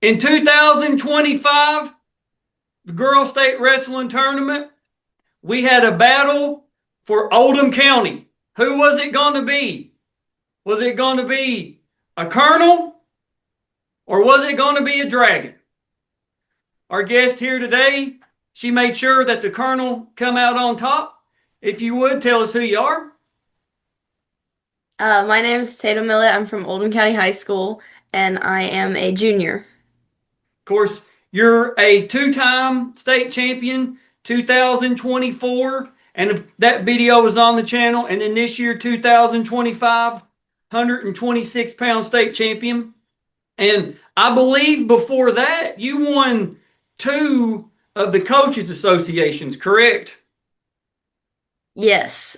In 2025, the Girls State Wrestling Tournament, we had a battle for Oldham County. Who was it going to be? Was it going to be a colonel or was it going to be a dragon? Our guest here today, she made sure that the colonel come out on top. If you would, tell us who you are. My name is Tatum Millet. I'm from Oldham County High School, and I am a junior. Of course, you're a two-time state champion, 2024, and if that video was on the channel. And then this year, 2025, 126-pound state champion. And I believe before that, you won two of the coaches associations, correct? Yes,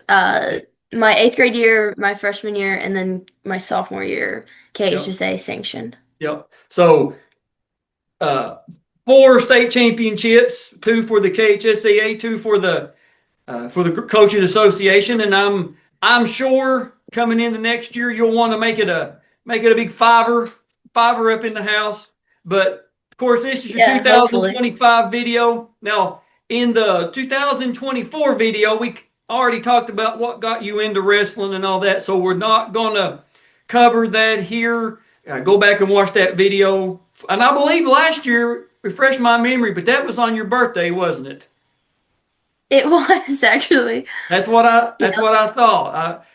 my eighth grade year, my freshman year, and then my sophomore year, Yep. KHSAA sanctioned. Yep. So uh, four state championships, two for the KHSAA, two for the coaches association, and I'm sure coming into next year you'll want to make it a big fiver up in the house. But of course, this is your Yeah, hopefully. 2025 video. Now, in the 2024 video, we already talked about what got you into wrestling and all that, so we're not gonna cover that here. Go back and watch that video. And I believe last year, refresh my memory, but that was on your birthday, wasn't it? It was actually. That's Yep. what I thought.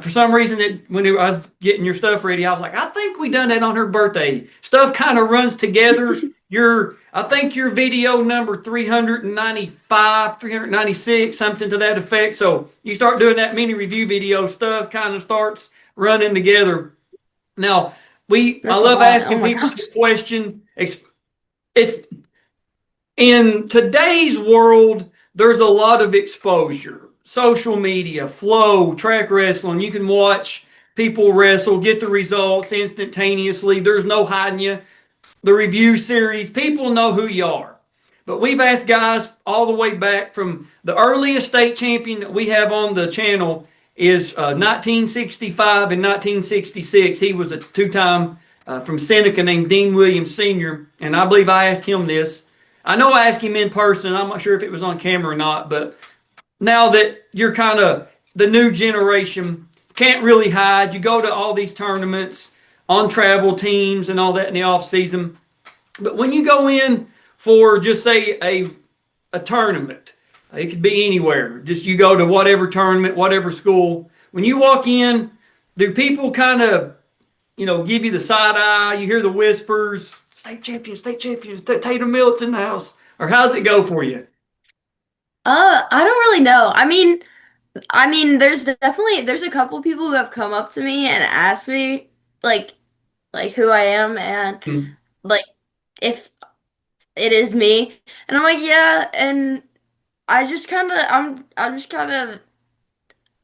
For some reason, I was getting your stuff ready, I was like, I think we done that on her birthday. Stuff kind of runs together. I think your video number 395, 396, something to that effect. So you start doing that mini review video, stuff kind of starts running together. Now, I That's a love lot. Oh asking my people gosh. this question. It's in today's world, there's a lot of exposure. Social media, flow, track wrestling. You can watch people wrestle, get the results instantaneously. There's no hiding you. The review series, people know who you are. But we've asked guys all the way back from the earliest state champion that we have on the channel is 1965 and 1966. He was a two-time from Seneca named Dean Williams Sr. And I believe I asked him this. I know I asked him in person. I'm not sure if it was on camera or not, but now that you're kind of the new generation, can't really hide. You go to all these tournaments on travel teams and all that in the off season. But when you go in for just say a tournament, it could be anywhere. Just you go to whatever tournament, whatever school. When you walk in, do people kind of give you the side eye? You hear the whispers, state champion, Tatum Millet's in the house, or how's it go for you? I don't really know. There's a couple people who have come up to me and asked me like like who I am and Hmm. like if it is me. And I'm like, yeah, and I'm just kind of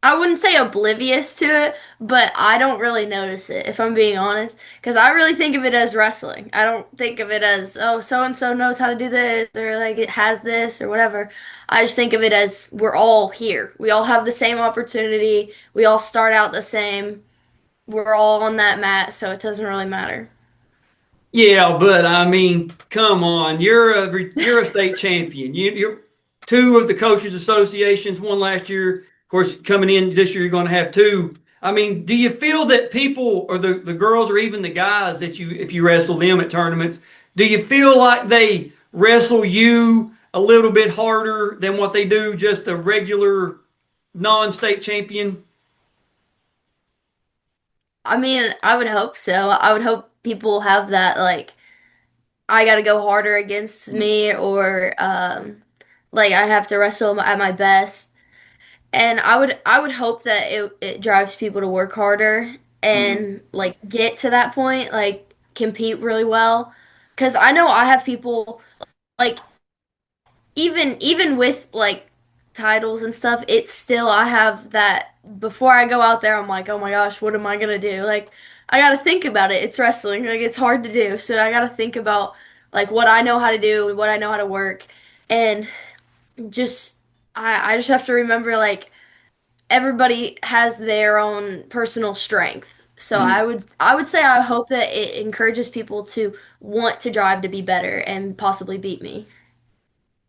I wouldn't say oblivious to it, but I don't really notice it if I'm being honest, because I really think of it as wrestling. I don't think of it as, oh, so and so knows how to do this or like it has this or whatever. I just think of it as we're all here. We all have the same opportunity. We all start out the same. We're all on that mat, so it doesn't really matter. Yeah, but I mean, come on, you're a state champion. You're two of the coaches associations, one last year. Of course, coming in this year, you're going to have two. I mean, do you feel that people or the girls or even the guys that if you wrestle them at tournaments, do you feel like they wrestle you a little bit harder than what they do just a regular non-state champion? I mean, I would hope so. I would hope people have that like I gotta go harder against me or like I have to wrestle at my best. And I would hope that it drives people to work harder Mm-hmm. and like get to that point, like compete really well. 'Cause I know I have people like even with like titles and stuff, it's still I have that before I go out there, I'm like, oh my gosh, what am I gonna do? Like I gotta think about it. It's wrestling. Like it's hard to do. So I gotta think about like what I know how to do, what I know how to work. And just I just have to remember like everybody has their own personal strength. So Mm. I would say I hope that it encourages people to want to drive to be better and possibly beat me.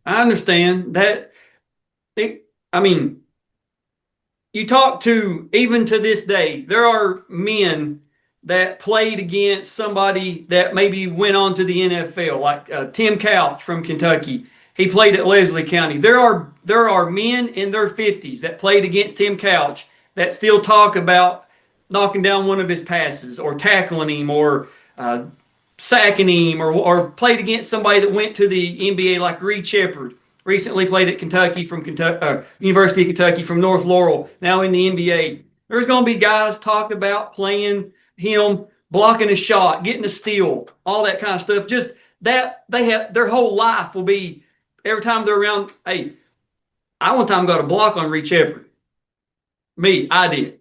I understand that. It, I mean, you talk to, even to this day, there are men that played against somebody that maybe went on to the NFL, like Tim Couch from Kentucky. He played at Leslie County. There are men in their 50s that played against Tim Couch that still talk about knocking down one of his passes or tackling him or sacking him, or played against somebody that went to the NBA like Reed Shepard. Recently played at Kentucky from Kentucky, University of Kentucky from North Laurel. Now in the NBA, there's going to be guys talk about playing him, blocking a shot, getting a steal, all that kind of stuff. Just that they have their whole life will be every time they're around. Hey, I one time got a block on Reed Shepard. Me, I did.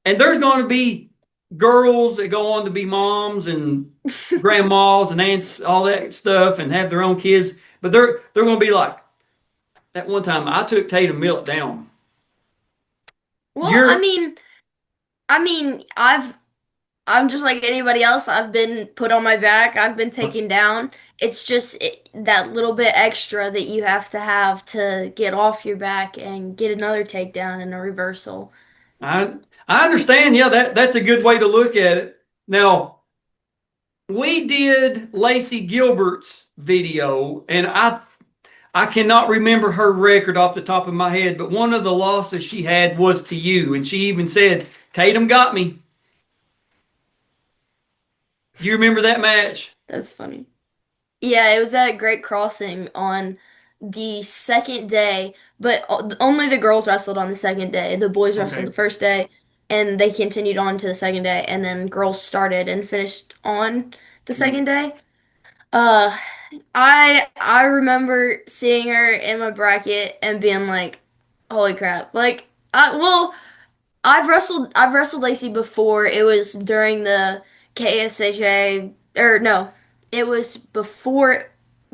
And there's going to be girls that go on to be moms and grandmas and aunts, all that stuff, and have their own kids. But they're going to be like, that one time I took Tatum Millet down. Well, You're I'm just like anybody else. I've been put on my back. I've been taken down. It's just that little bit extra that you have to get off your back and get another takedown and a reversal. I I understand. Yeah, that's a good way to look at it. Now we did Lacey Gilbert's video, and I cannot remember her record off the top of my head, but one of the losses she had was to you, and she even said Tatum got me. Do you remember that match? That's funny. Yeah, it was at Great Crossing on the second day, but only the girls wrestled on the second day. The boys wrestled the Okay. first day, and they continued on to the second day, and then girls started and finished on the Mm. second day. Uh, I remember seeing her in my bracket and being like, "Holy crap!" Like, I've wrestled Lacey before. It was during the KSHA, or no, it was before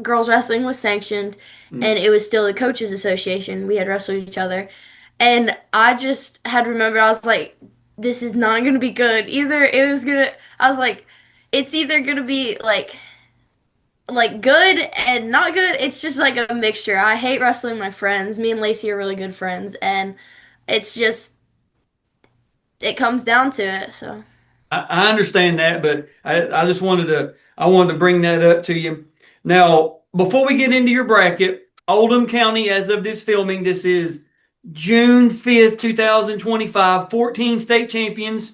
girls wrestling was sanctioned, and Mm. it was still the coaches association. We had wrestled each other, and I just had remembered. I was like, this is not gonna be good. Either it was gonna. I was like, it's either gonna be like good and not good. It's just like a mixture. I hate wrestling my friends. Me and Lacey are really good friends, and it's just it comes down to it. So I understand that, but I just wanted to bring that up to you. Now, before we get into your bracket, Oldham County, as of this filming, this is June 5th, 2025, 14 state champions,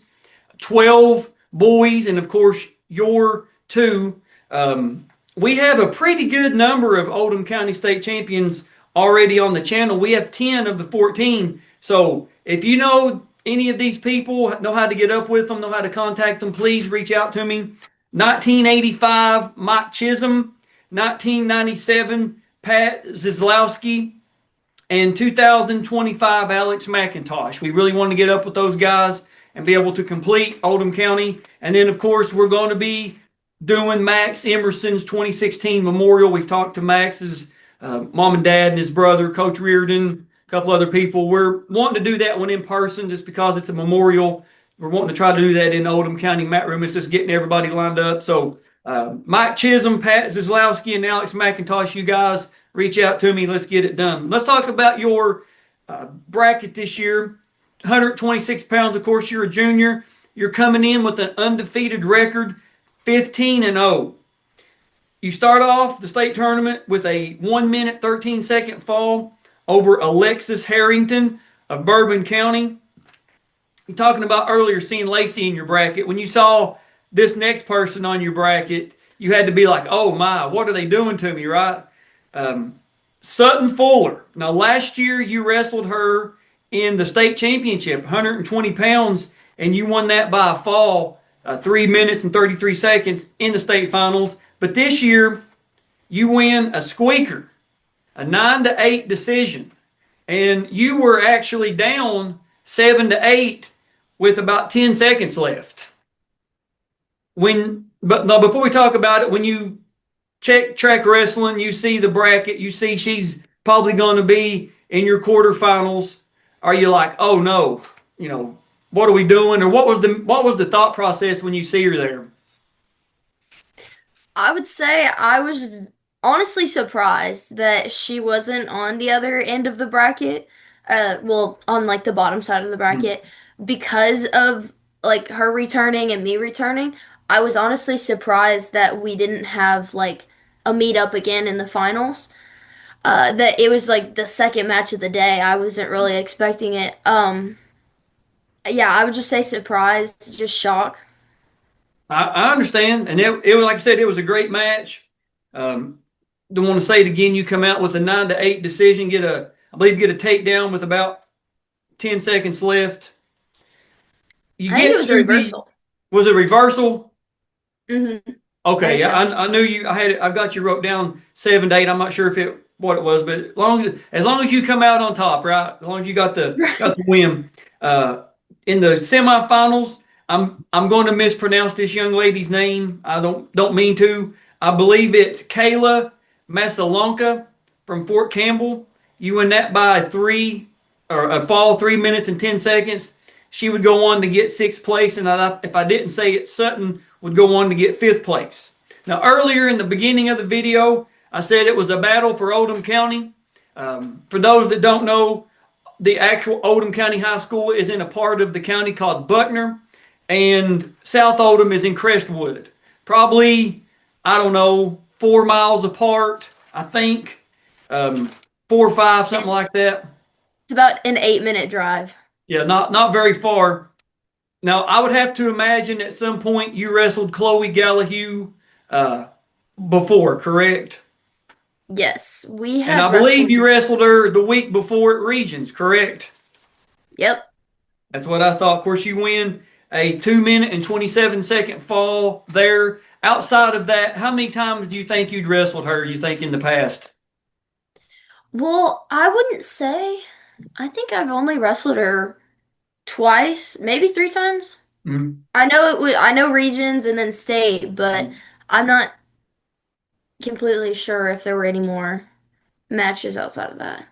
12 boys, and of course, your two. We have a pretty good number of Oldham County state champions already on the channel. We have 10 of the 14. So if you know any of these people, know how to get up with them, know how to contact them, please reach out to me. 1985, Mike Chisholm. 1997, Pat Zizlowski. And 2025, Alex McIntosh. We really want to get up with those guys and be able to complete Oldham County. And then, of course, we're going to be doing Max Emerson's 2016 memorial. We've talked to Max's mom and dad and his brother, Coach Reardon, a couple other people. We're wanting to do that one in person just because it's a memorial. We're wanting to try to do that in Oldham County mat room. It's just getting everybody lined up. So Mike Chisholm, Pat Zizlowski, and Alex McIntosh, you guys reach out to me. Let's get it done. Let's talk about your bracket this year. 126 pounds. Of course, you're a junior. You're coming in with an undefeated record, 15 and 0. You start off the state tournament with a 1 minute 13-second fall over Alexis Harrington of Bourbon County. You're talking about earlier seeing Lacey in your bracket. When you saw this next person on your bracket, you had to be like, oh my, what are they doing to me, right? Um, Sutton Fuller. Now, last year you wrestled her in the state championship, 120 pounds, and you won that by a fall, 3 minutes and 33 seconds in the state finals. But this year you win a squeaker, a 9-8 decision, and you were actually down 7-8 with about 10 seconds left. But now before we talk about it, when you check track wrestling, you see the bracket, you see she's probably going to be in your quarterfinals. Are you like, oh no, you know, what are we doing, or what was the thought process when you see her there? I would say I was honestly surprised that she wasn't on the other end of the bracket. Well, on like the bottom side of the Hmm. bracket because of like her returning and me returning. I was honestly surprised that we didn't have like a meet up again in the finals. That it was like the second match of the day. I wasn't really expecting it. Yeah, I would just say surprised, just shock. I understand, and it was like I said, it was a great match. Um, don't want to say it again. You come out with a 9-8 decision, I believe get a takedown with about 10 seconds left. You I think it get was a to the reversal. Was it reversal? Hmm. I Okay, think yeah, so. I knew you. I've got you wrote down 7-8. I'm not sure if it what it was, but as long as you come out on top, right? As long as you got the win. Uh, in the semifinals, I'm going to mispronounce this young lady's name. I don't mean to. I believe it's Kayla Masalonka from Fort Campbell. You win that by three or a fall 3 minutes and 10 seconds. She would go on to get sixth place, and if I didn't say it, Sutton would go on to get fifth place. Now, earlier in the beginning of the video, I said it was a battle for Oldham County. For those that don't know, the actual Oldham County High School is in a part of the county called Buckner, and South Oldham is in Crestwood. Probably, I don't know, 4 miles apart, I think. Um, 4 or 5, something It's like that. it's about an 8 minute drive. Yeah, not very far. Now, I would have to imagine at some point you wrestled Chloe Gallahue uh, before, correct? Yes, we And I had believe wrestled. you wrestled her the week before at Regions, correct? Yep. That's what I thought. Of course, you win a 2 minute and 27 second fall there. Outside of that, how many times do you think you'd wrestled her, you think, in the past? Well, I wouldn't say. I think I've only wrestled her twice, maybe three times. Mhm. I know it was, I know regions and then state, but I'm not completely sure if there were any more matches outside of that.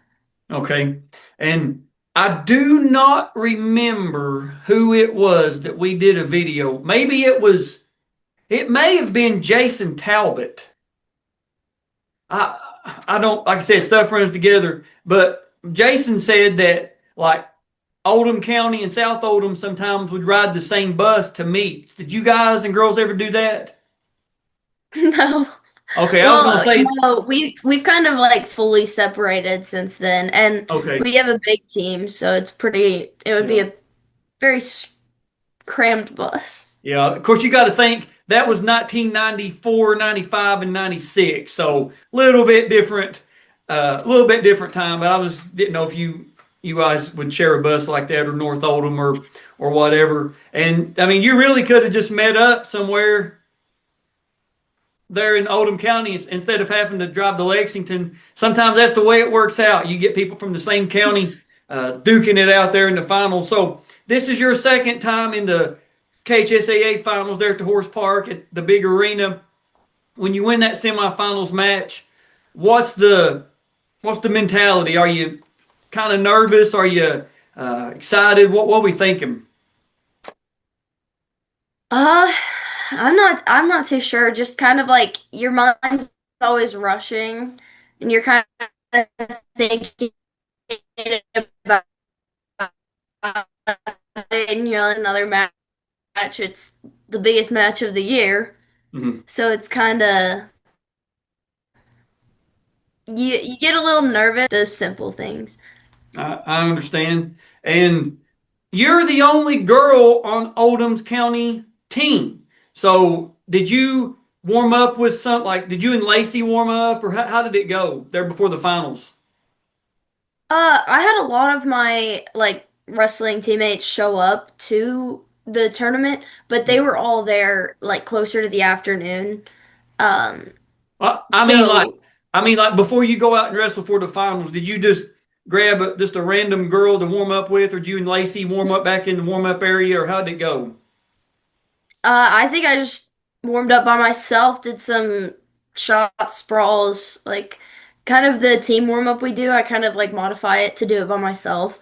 Okay. And I do not remember who it was that we did a video. It may have been Jason Talbot. I I don't like I said, stuff runs together, but Jason said that like Oldham County and South Oldham sometimes would ride the same bus to meets. Did you guys and girls ever do that? No. Okay, I was gonna Well, say no, we've kind of like fully separated since then, and okay, we have a big team, so it's pretty. It would be yeah, a very crammed bus. yeah. Of course, you got to think that was 1994, 95, and 96, so a little bit different time. But didn't know if you guys would share a bus like that or North Oldham or whatever. And I mean, you really could have just met up somewhere there in Oldham County instead of having to drive to Lexington. Sometimes that's the way it works out. You get people from the same county duking it out there in the finals. So this is your second time in the KHSAA finals there at the Horse Park at the big arena. When you win that semifinals match, what's the what's the mentality? Are you kind of nervous? Are you excited? What are we thinking? Uh, I'm not too sure. Just kind of like your mind's always rushing and you're kind of thinking about it and you're on another match. It's the biggest match of the year. Mhm. So it's kind of you get a little nervous, those simple things. I understand. And you're the only girl on Oldham's County team. So did you warm up with did you and Lacey warm up or how did it go there before the finals? I had a lot of my like wrestling teammates show up to the tournament, but they were all there like closer to the afternoon. Um, I, I mean like so I mean like before you go out and wrestle for the finals, did you just grab just a random girl to warm up with or did you and Lacey warm up back in the warm up area or how did it go? I think I just warmed up by myself, did some shots, sprawls, like kind of the team warm up we do. I kind of like modify it to do it by myself.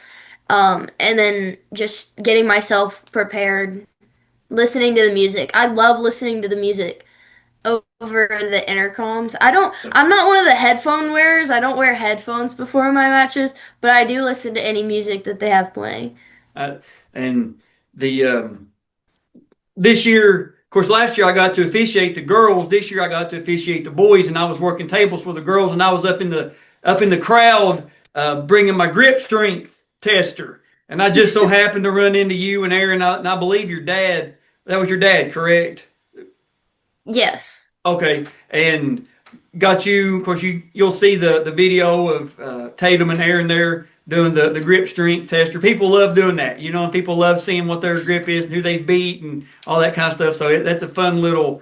And then just getting myself prepared, listening to the music. I love listening to the music over the intercoms. I'm not one of the headphone wearers. I don't wear headphones before my matches, but I do listen to any music that they have playing. And the this year, of course, last year I got to officiate the girls. This year I got to officiate the boys, and I was working tables for the girls, and I was up in the crowd bringing my grip strength tester, and I just so happened to run into you and Aaron, and I believe your dad. That was your dad, correct? Yes. Okay, and got you. Of course, you'll see the video of Tatum and Aaron there doing the grip strength tester. People love doing that, you know, and people love seeing what their grip is and who they beat and all that kind of stuff. So that's a fun little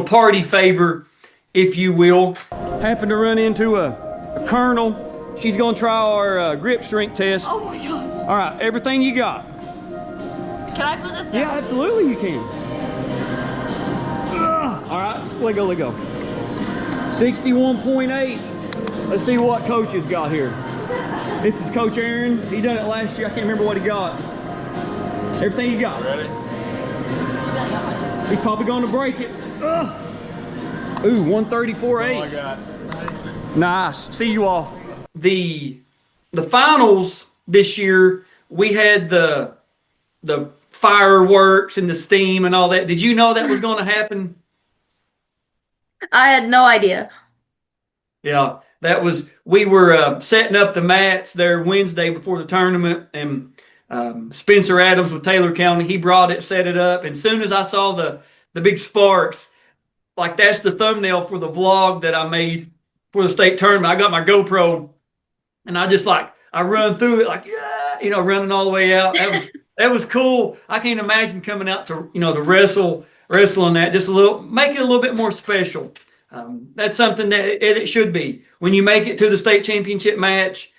party favor, if you will. Happened to run into a colonel. She's gonna try our grip strength test. Oh my God. All right, everything you got. Can I put this Yeah, absolutely you can. All right, let go, let go. 61.8. Let's see what coach has got here. This is Coach Aaron. He done it last year. I can't remember what he got. Everything you got. Ready? He's probably going to break it. Ooh, 134.8. Oh, I got. Nice. See you all. The finals this year, we had the fireworks and the steam and all that. Did you know that was going to happen? I had no idea. Yeah, we were setting up the mats there Wednesday before the tournament, and Spencer Adams with Taylor County, he brought it, set it up, and as soon as I saw the big sparks, like that's the thumbnail for the vlog that I made for the state tournament. I got my GoPro, and I run through it like, yeah, you know, running all the way out. That was cool. I can't imagine coming out to, you know, the wrestling that just make it a little bit more special. That's something that it should be. When you make it to the state championship match,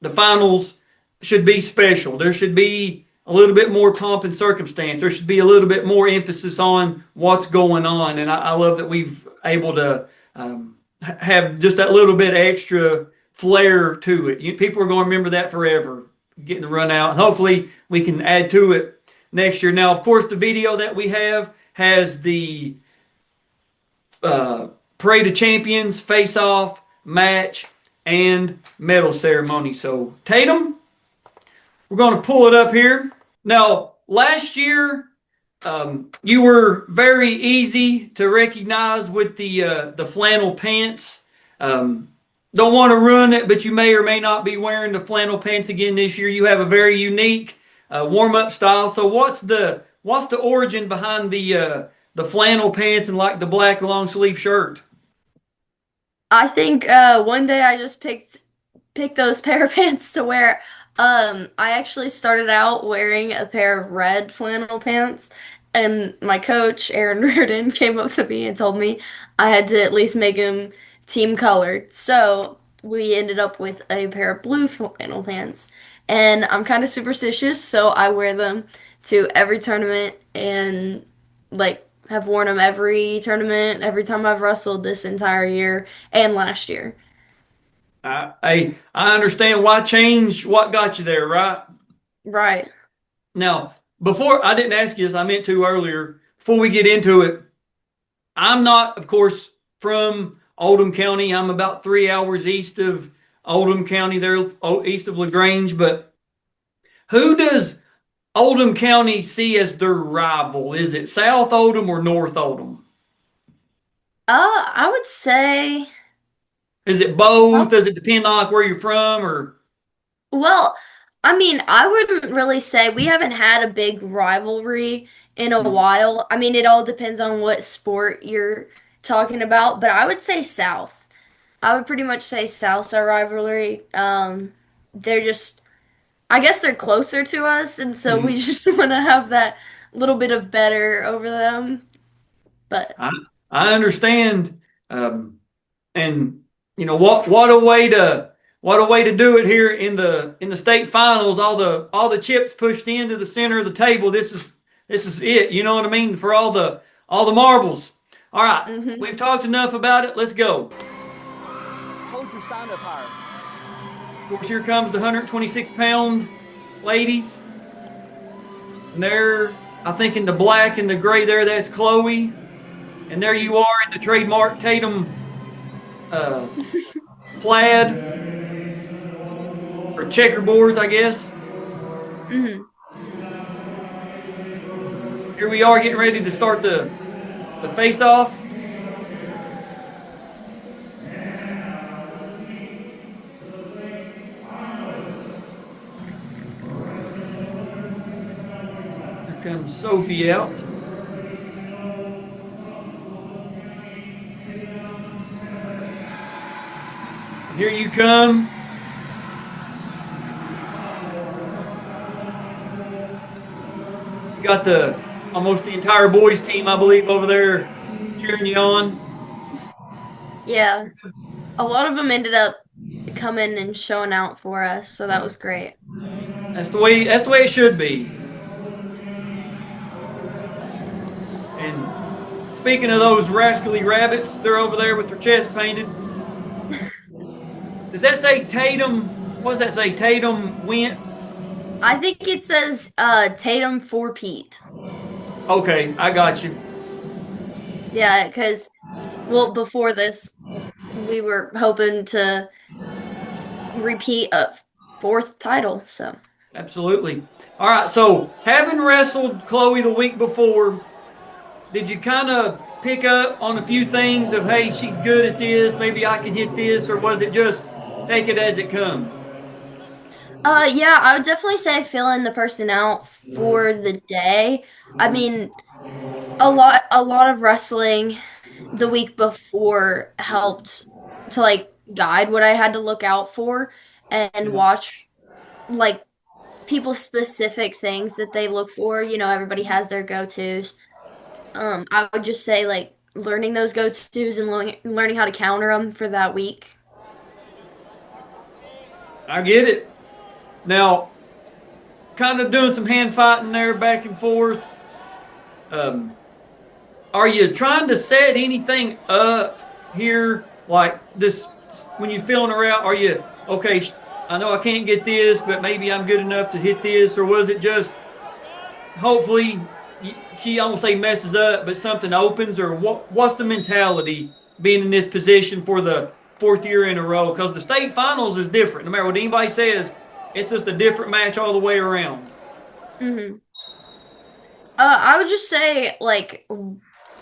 the finals should be special. There should be a little bit more pomp and circumstance. There should be a little bit more emphasis on what's going on. And I love that we've able to have just that little bit extra flair to it. People are going to remember that forever, getting the run out. Hopefully we can add to it next year. Now, of course, the video that we have has the Parade of Champions, face-off, match, and medal ceremony. So, Tatum, we're going to pull it up here. Now, last year, you were very easy to recognize with the flannel pants. Don't want to ruin it, but you may or may not be wearing the flannel pants again this year. You have a very unique warm-up style. So, what's the origin behind the flannel pants and like the black long sleeve shirt? I think one day I just picked those pair of pants to wear. I actually started out wearing a pair of red flannel pants, and my coach, Aaron Reardon, came up to me and told me I had to at least make them team colored. So we ended up with a pair of blue flannel pants. And I'm kind of superstitious, so I wear them to every tournament and like have worn them every tournament, every time I've wrestled this entire year and last year. I understand why change what got you there, right? Right. Now, before I didn't ask you this, I meant to earlier. Before we get into it, I'm not, of course, from Oldham County. I'm about 3 hours east of Oldham County, there east of LaGrange. But who does Oldham County see as their rival? Is it South Oldham or North Oldham? I would say, Is it both? Does it depend on like where you're from or? well, I mean, I wouldn't really say we haven't had a big rivalry in a while. I mean, it all depends on what sport you're talking about, but I would say South. I would pretty much say South's our rivalry. They're just, I guess they're closer to us, and so we Mhm. just want to have that little bit of better over them. But I I understand, and you know what a way to do it here in the state finals. All the chips pushed into the center of the table. This is it. You know what I mean? For all the marbles. All right, mhm. we've talked enough about it. Let's go. Hold your sign up higher. Of course, here comes the 126-pound ladies. And there, I think in the black and the gray there, that's Chloe. And there you are in the trademark Tatum plaid or checkerboards, I guess. Hmm. Here we are getting ready to start the face off. Here comes Sophie out. Here you come. You got almost the entire boys team, I believe, over there cheering you on. Yeah. A lot of them ended up coming and showing out for us, so that was great. That's the way it should be. And speaking of those rascally rabbits, they're over there with their chest painted. Does that say Tatum? What does that say? Tatum went. I think it says Tatum for Pete. Okay, I got you. Yeah, because, well, before this, we were hoping to repeat a fourth title, so. Absolutely. All right. So having wrestled Chloe the week before, did you kind of pick up on a few things of, hey, she's good at this, maybe I can hit this, or was it just take it as it comes? Yeah, I would definitely say filling the person out for the day. I mean, a lot of wrestling the week before helped to like guide what I had to look out for and Yeah. watch like people's specific things that they look for. You know, everybody has their go-tos. I would just say like learning those go-tos and learning how to counter them for that week. I get it. Now, kind of doing some hand fighting there back and forth. Um, are you trying to set anything up here like this when you're feeling her out? Are you okay? I know I can't get this, but maybe I'm good enough to hit this, or was it just hopefully she almost say messes up, but something opens, or what's the mentality being in this position for the fourth year in a row? Because the state finals is different. No matter what anybody says, it's just a different match all the way around. Hmm. I would just say like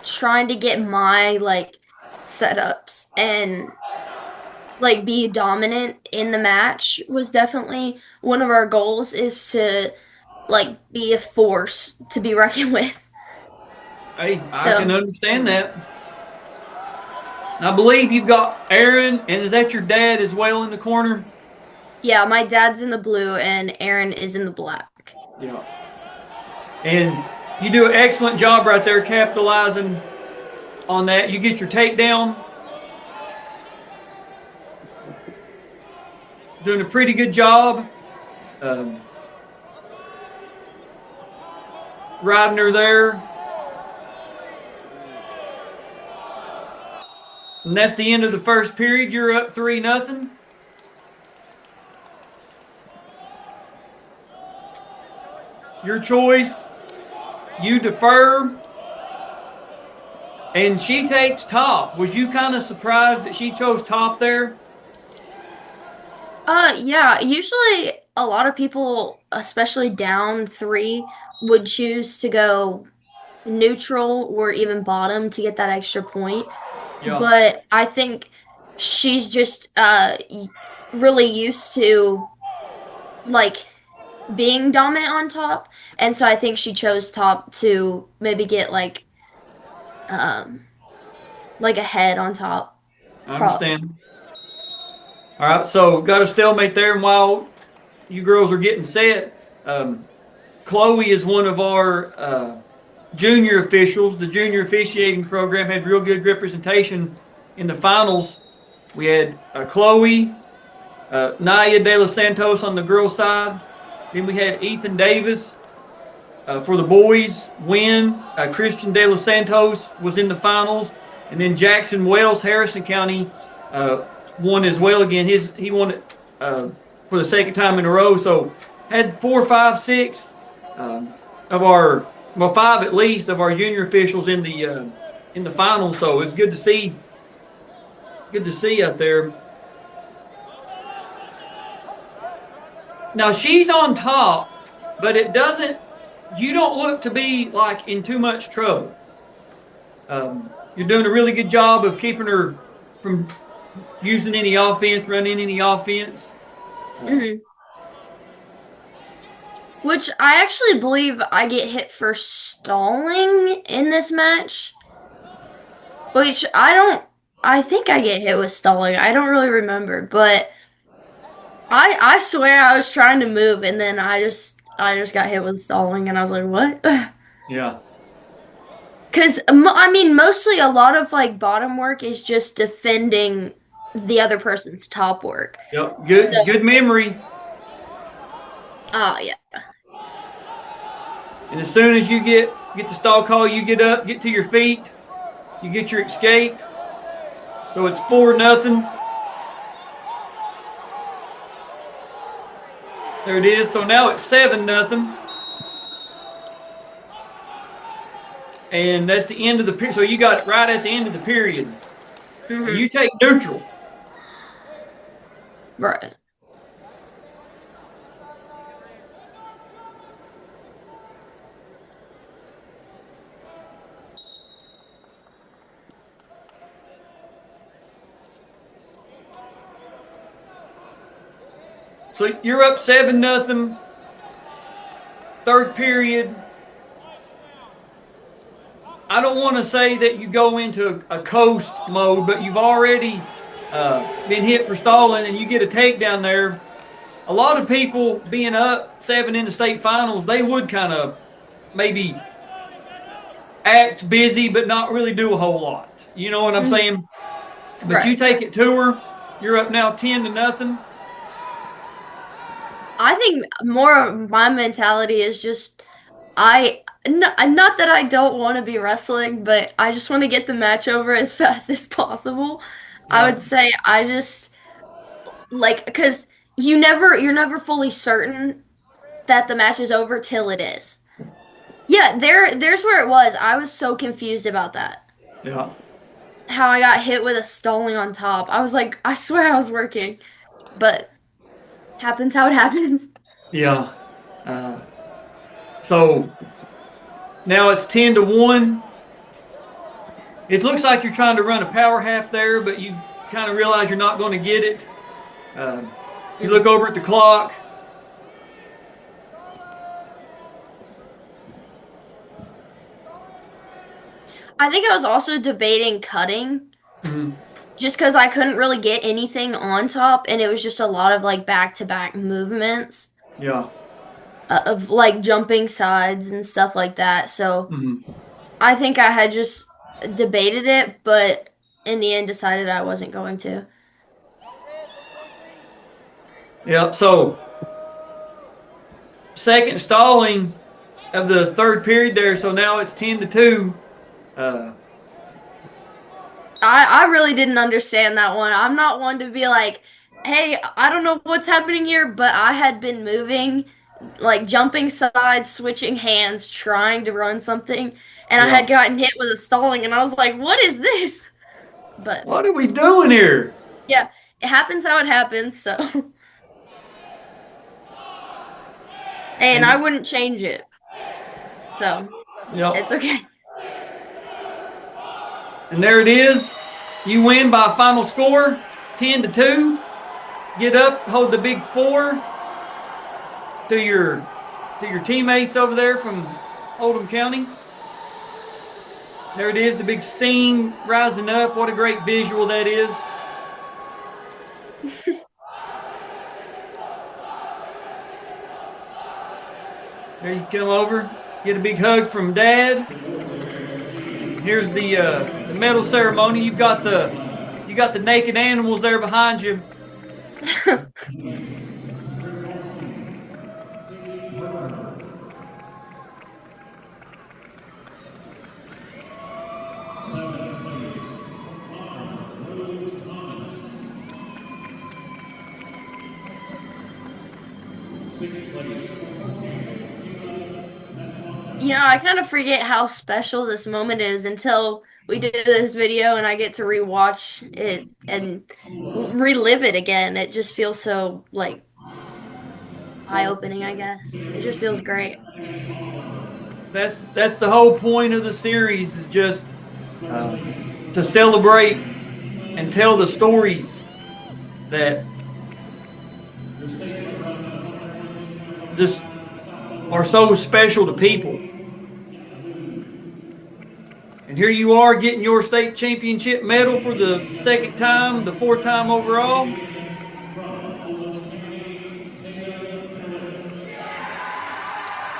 trying to get my like setups and like be dominant in the match was definitely one of our goals is to like be a force to be reckoned with. Hey, I can So understand that. And I believe you've got Aaron, and is that your dad as well in the corner? yeah, my dad's in the blue and Aaron is in the black. Yeah. And you do an excellent job right there capitalizing on that. You get your takedown. Doing a pretty good job. Um, riding her there. And that's the end of the first period. You're up 3-0. Your choice. You defer. And she takes top. Was you kind of surprised that she chose top there? Yeah, usually a lot of people, especially down three, would choose to go neutral or even bottom to get that extra point. Yeah. But I think she's just really used to like being dominant on top, and so I think she chose top to maybe get um like a head on top. I Probably. understand. All right. So got a stalemate there. And while you girls are getting set, Chloe is one of our junior officials. The junior officiating program had real good representation in the finals. We had Chloe, Naya De Los Santos on the girls' side. Then we had Ethan Davis for the boys. Win Christian De Los Santos was in the finals, and then Jackson Wells, Harrison County, won as well again. He won it for the second time in a row. So had 4, 5, 6 of our, well, 5 at least of our junior officials in the finals. So it's good to see. Good to see out there. Now she's on top, but it doesn't. You don't look to be like in too much trouble. You're doing a really good job of keeping her from using any offense, running any offense. Mm-hmm. Which I actually believe I get hit for stalling in this match. Which I think I get hit with stalling. I don't really remember, but I swear I was trying to move and then I just got hit with stalling and I was like, "What?" Yeah. Because I mean, mostly a lot of like bottom work is just defending the other person's top work. Yep. So, Good memory. oh yeah. And as soon as you get the stall call, you get up, get to your feet, you get your escape. So it's 4-0. There it is. So now it's 7-0. And that's the end of the period. So you got it right at the end of the period. Mm-hmm. And you take neutral. Right. So you're up 7-0. Third period. I don't want to say that you go into a coast mode, but you've already been hit for stalling and you get a takedown there. A lot of people being up 7 in the state finals, they would kind of maybe act busy but not really do a whole lot. You know what I'm saying? But Right. you take it to her. You're up now 10-0. I think more of my mentality is just not that I don't want to be wrestling, but I just want to get the match over as fast as possible. I would say I just like because you're never fully certain that the match is over till it is. Yeah, there's where it was. I was so confused about that. Yeah. How I got hit with a stalling on top. I was like, I swear I was working, but happens how it happens. Yeah. So now it's 10-1. It looks like you're trying to run a power half there, but you kind of realize you're not going to get it. You look over at the clock. I think I was also debating cutting just because I couldn't really get anything on top, and it was just a lot of like back-to-back movements Yeah. of like jumping sides and stuff like that. So I think I had just debated it, but in the end decided I wasn't going to. Yeah. So second stalling of the third period there. So now it's 10-2. I really didn't understand that one. I'm not one to be like, hey, I don't know what's happening here, but I had been moving, like jumping sides, switching hands, trying to run something, and I Yeah. had gotten hit with a stalling, and I was like, what is this? But What are we doing here? yeah, it happens how it happens, so. And I wouldn't change it. So, it's okay. And there it is. You win by a final score, 10-2. Get up, hold the big 4 to your teammates over there from Oldham County. There it is, the big steam rising up. What a great visual that is. There you come over, get a big hug from Dad. Here's the medal ceremony. You got the naked animals there behind you. I kind of forget how special this moment is until we do this video and I get to rewatch it and relive it again. It just feels so like eye-opening, I guess. It just feels great. That's the whole point of the series is just to celebrate and tell the stories that just are so special to people. And here you are getting your state championship medal for the second time, the fourth time overall.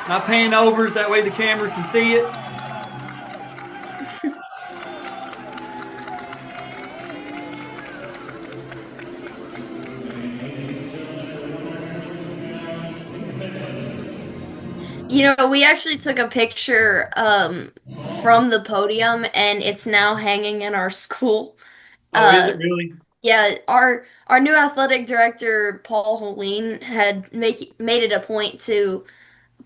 I pan overs that way the camera can see it. We actually took a picture from the podium and it's now hanging in our school. Oh, is Uh, it really? yeah, our new athletic director, Paul Holeen, had made it a point to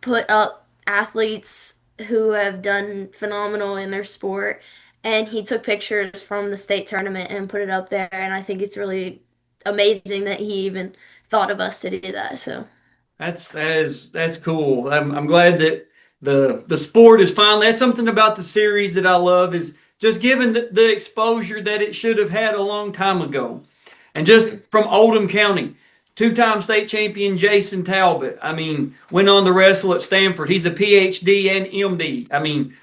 put up athletes who have done phenomenal in their sport, and he took pictures from the state tournament and put it up there, and I think it's really amazing that he even thought of us to do that. So, That's cool. I'm glad that the sport is finally. That's something about the series that I love is just giving the exposure that it should have had a long time ago. And just from Oldham County, two-time state champion Jason Talbot. I mean, went on to wrestle at Stanford. He's a PhD and MD. I mean,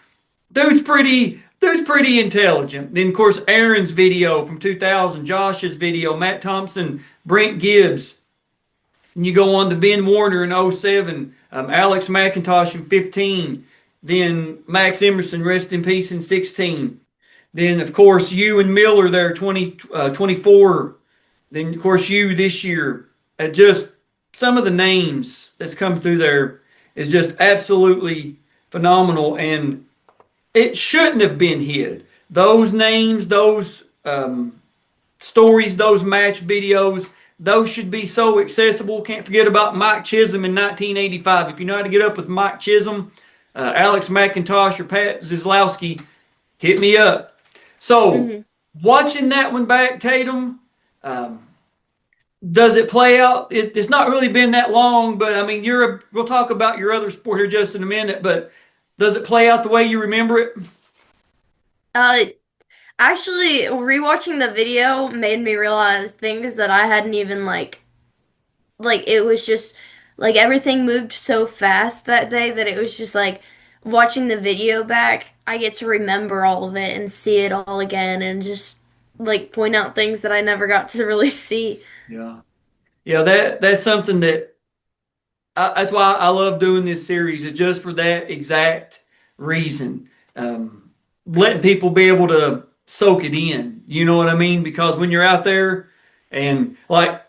dude's pretty intelligent. Then of course Aaron's video from 2000, Josh's video, Matt Thompson, Brent Gibbs. And you go on to Ben Warner in '07, Alex McIntosh in 15, then Max Emerson, rest in peace, in 16. Then, of course, you and Miller there, 24. Then, of course, you this year. Just some of the names that's come through there is just absolutely phenomenal. And it shouldn't have been hid. Those names, those stories, those match videos, those should be so accessible. Can't forget about Mike Chisholm in 1985. If you know how to get up with Mike Chisholm, Alex McIntosh, or Pat Zizlowski, hit me up. So, mhm. watching that one back, Tatum, does it play out? It's not really been that long, but I mean, we'll talk about your other sport here just in a minute, but does it play out the way you remember it? Uh, Actually, rewatching the video made me realize things that I hadn't even like it was just like everything moved so fast that day that it was just like watching the video back, I get to remember all of it and see it all again and just like point out things that I never got to really see. Yeah. Yeah, that's something that's why I love doing this series. It's just for that exact reason. Letting people be able to soak it in. You know what I mean? Because when you're out there and like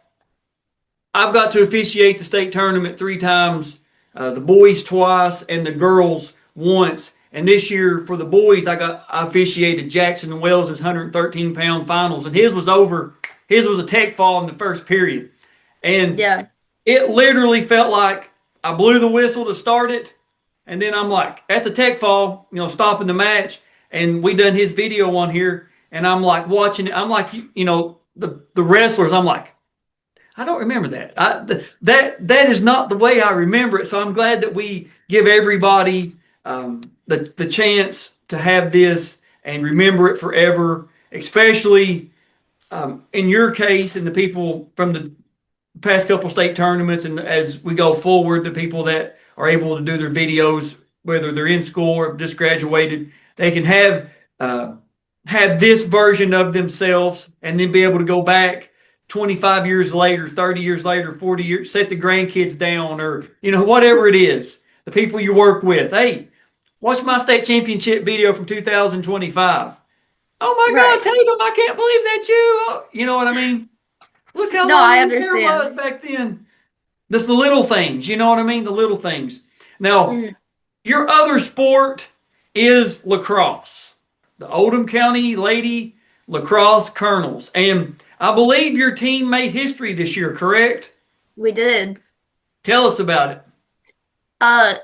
I've got to officiate the state tournament 3 times, the boys twice, and the girls once. And this year for the boys, I officiated Jackson Wells' 113-pound finals, and his was over. His was a tech fall in the first period, and Yeah. it literally felt like I blew the whistle to start it, and then I'm like, that's a tech fall, stopping the match. And we done his video on here, and I'm like watching it. I'm like, the wrestlers. I'm like, I don't remember that. That is not the way I remember it. So I'm glad that we give everybody the chance to have this and remember it forever, especially in your case and the people from the past couple state tournaments, and as we go forward, the people that are able to do their videos, whether they're in school or just graduated, they can uh, have this version of themselves, and then be able to go back 25 years later, 30 years later, 40 years, set the grandkids down, or whatever it is, the people you work with. Hey, watch my state championship video from 2025. Oh my God, Right. Tatum, I can't believe that you know what I mean? Look how No, long I your hair was understand. back then. Just the little things, you know what I mean? The little things. Now, Mhm. your other sport is lacrosse, the Oldham County Lady Lacrosse Colonels. And I believe your team made history this year, correct? We did. Tell us about it.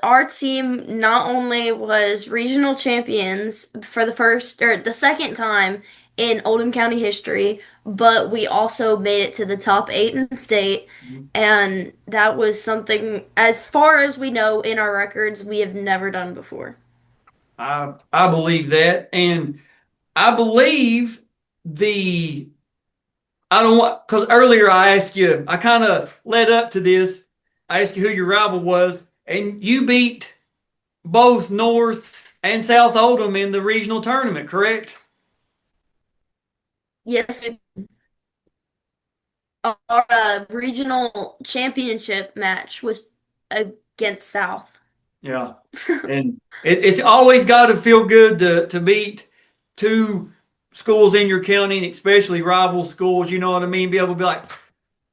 Our team not only was regional champions for the first or the second time in Oldham County history, but we also made it to the top eight in the state. And that was something, as far as we know in our records, we have never done before. I believe that, and I believe the I don't want because earlier I asked you, I kind of led up to this. I asked you who your rival was, and you beat both North and South Oldham in the regional tournament, correct? Yes, our regional championship match was against South. Yeah, and it's always got to feel good to beat two schools in your county, and especially rival schools. You know what I mean? Be able to be like,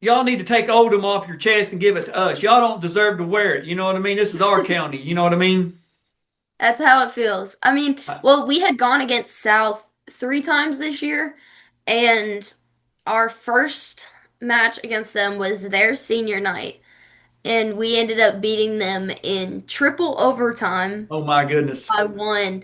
y'all need to take Oldham off your chest and give it to us. Y'all don't deserve to wear it. You know what I mean? This is our county. You know what I mean? That's how it feels. I mean, well, we had gone against South three times this year, and our first match against them was their senior night, and we ended up beating them in triple overtime Oh my goodness. by one,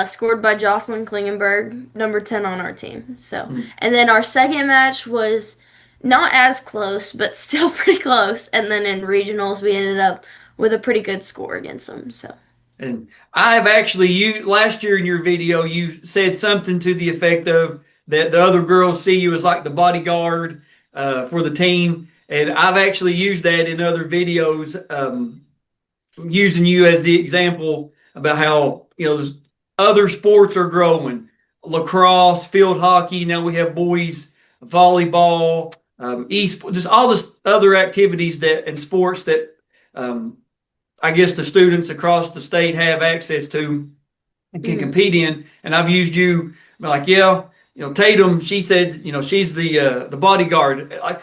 scored by Jocelyn Klingenberg, number 10 on our team. So, Hmm. and then our second match was not as close, but still pretty close. And then in regionals, we ended up with a pretty good score against them. So. And I've actually you last year in your video you said something to the effect of that the other girls see you as like the bodyguard for the team, and I've actually used that in other videos, using you as the example about how other sports are growing, lacrosse, field hockey. Now we have boys volleyball, just all this other activities that and sports that um, I guess the students across the state have access to and can Mhm. compete in. And I've used you like, yeah, Tatum. She said, she's the bodyguard. Like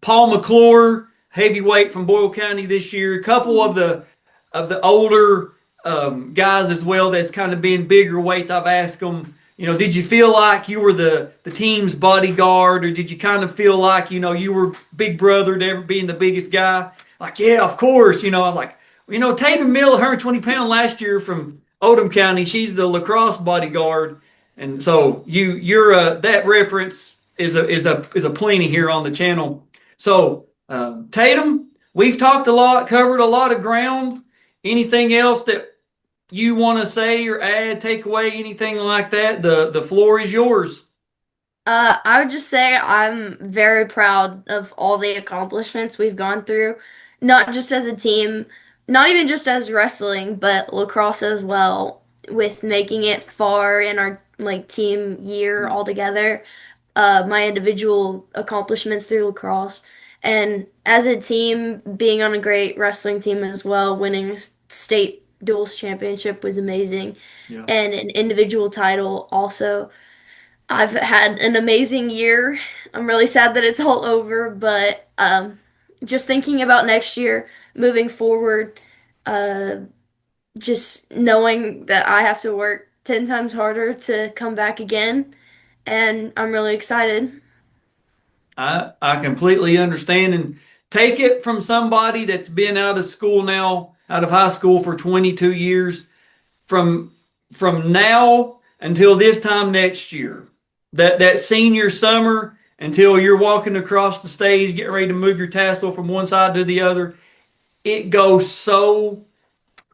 Paul McClure, heavyweight from Boyle County this year. A couple of the older guys as well that's kind of been bigger weights. I've asked them, did you feel like you were the team's bodyguard, or did you kind of feel like you were big brother to ever being the biggest guy? Like, yeah, of course. I'm like, Tatum Millet, 120 pound last year from Oldham County. She's the lacrosse bodyguard, and so you're that reference is a plenty here on the channel. So Tatum, we've talked a lot, covered a lot of ground. Anything else that you want to say or add, take away, anything like that? The floor is yours. I would just say I'm very proud of all the accomplishments we've gone through, not just as a team, not even just as wrestling, but lacrosse as well, with making it far in our like team year altogether. My individual accomplishments through lacrosse, and as a team, being on a great wrestling team as well, winning a state duals championship was amazing, Yeah. and an individual title also. I've had an amazing year. I'm really sad that it's all over, but just thinking about next year, moving forward, uh, just knowing that I have to work 10 times harder to come back again, and I'm really excited. I completely understand and take it from somebody that's been out of school now, out of high school for 22 years. From now until this time next year, that senior summer until you're walking across the stage, getting ready to move your tassel from one side to the other, it goes so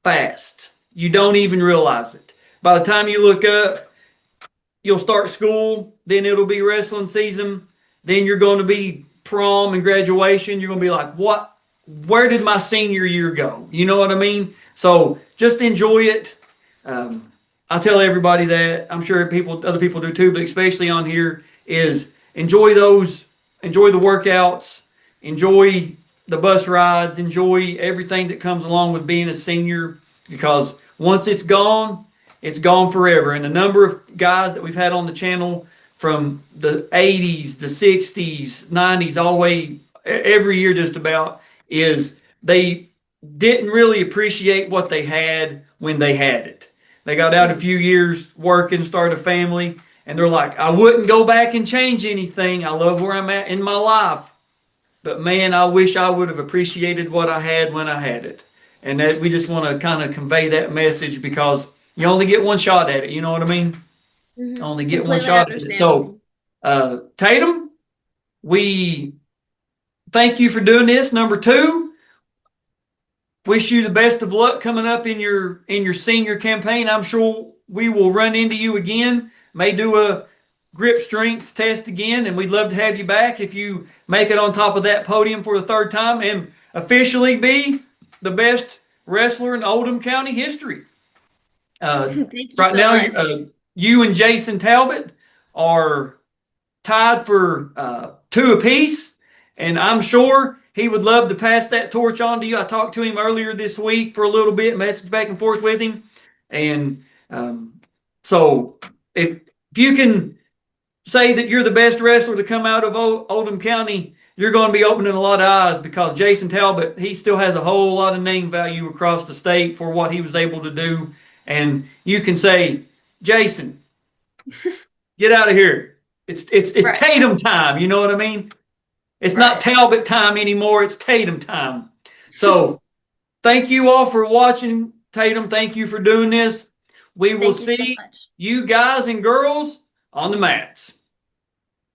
fast. You don't even realize it. By the time you look up, you'll start school, then it'll be wrestling season, then you're going to be prom and graduation. You're going to be like, what? Where did my senior year go? You know what I mean? So just enjoy it. I tell everybody that. I'm sure other people do too, but especially on here is enjoy the workouts, enjoy the bus rides, enjoy everything that comes along with being a senior, because once it's gone forever. And the number of guys that we've had on the channel from the 80s, the 60s, 90s, all the way every year just about, is they didn't really appreciate what they had when they had it. They got out a few years working, started a family, and they're like, I wouldn't go back and change anything. I love where I'm at in my life. but man, I wish I would have appreciated what I had when I had it. And that we just want to kind of convey that message because you only get one shot at it. You know what I mean? Only get one Completely shot at it. So, understandable. Tatum, we thank you for doing this. Number two, wish you the best of luck coming up in your senior campaign. I'm sure we will run into you again. May do a grip strength test again, and we'd love to have you back if you make it on top of that podium for the third time and officially be the best wrestler in Oldham County history. Thank you Right so now, much. you and Jason Talbot are tied for two apiece, and I'm sure he would love to pass that torch on to you. I talked to him earlier this week for a little bit, messaged back and forth with him, and so if you can say that you're the best wrestler to come out of Oldham County, you're going to be opening a lot of eyes because Jason Talbot, he still has a whole lot of name value across the state for what he was able to do. And you can say, Jason, get out of here. It's Right. Tatum time. You know what I mean? It's not Right. Talbot time anymore. It's Tatum time. So thank you all for watching. Tatum, thank you for doing this. We will Thank you so see much. you guys and girls on the mats.